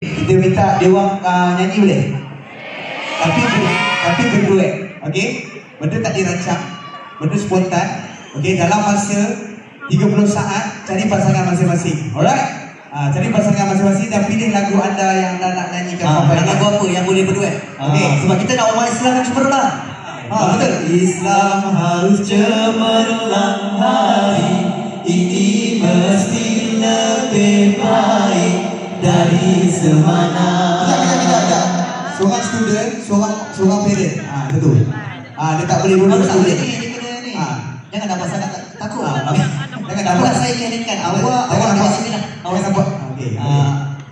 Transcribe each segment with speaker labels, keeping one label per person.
Speaker 1: Kita minta dia orang nyanyi boleh? Tapi berduet. Okey? Benda tak dirancang, benda spontan. Okey, dalam masa 30 saat cari pasangan masing-masing. Alright? Cari pasangan masing-masing dan pilih lagu anda yang nak nyanyikan.
Speaker 2: Lagu apa yang boleh berduet?
Speaker 1: Okey,
Speaker 2: sebab kita nak umat Islam yang cemerlang.
Speaker 1: Betul. Islam harus cemerlang hari ini, mesti lebih baik dari semana. Sekejap. Seorang student, seorang parent. Betul. Dia tak boleh duduk student.
Speaker 2: Jangan dah pasal takut.
Speaker 1: Jangan
Speaker 2: Apa
Speaker 1: dapat.
Speaker 2: saya kirakan awak nampak sini lah.
Speaker 1: Awak nampak. Okey.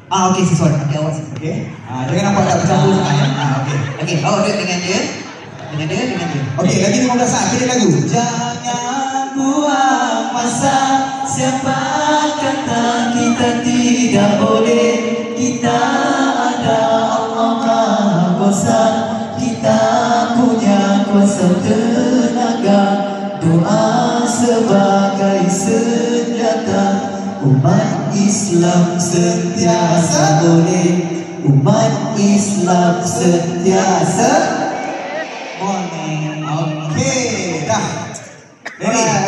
Speaker 2: Okey, sesuai. Okey, awak sini.
Speaker 1: Okey. Jangan nampak tak bercampur sangat ya. Okey.
Speaker 2: Okey, awak duduk dengan dia. Dengan dia.
Speaker 1: Okey, lagi 15 saat pilih lagu. Jangan buang masa. Siapa kata kita tidak boleh? Kita ada Allah Maha Kuasa. Kita punya kuasa tenaga. Doa sebagai senjata. Umat Islam sentiasa boleh. Umat Islam sentiasa boleh. Okey, dah.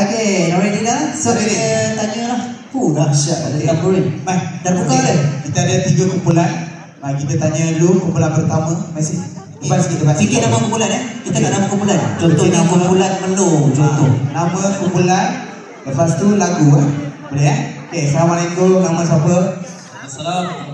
Speaker 2: Okey, ready dah? So kita tanya lah. Dahsyat ada tamborin.
Speaker 1: Dah buka dah. Kita ada 3 kumpulan. Kita tanya dulu kumpulan pertama. Masih lepas kita baca.
Speaker 2: Fikir nama kumpulan Kita nak nama kumpulan. Contohnya kumpulan Mendung. Contoh.
Speaker 1: Nama kumpulan. Lepas tu lagu. Boleh Okey, Assalamualaikum. Nama siapa?
Speaker 3: Assalamualaikum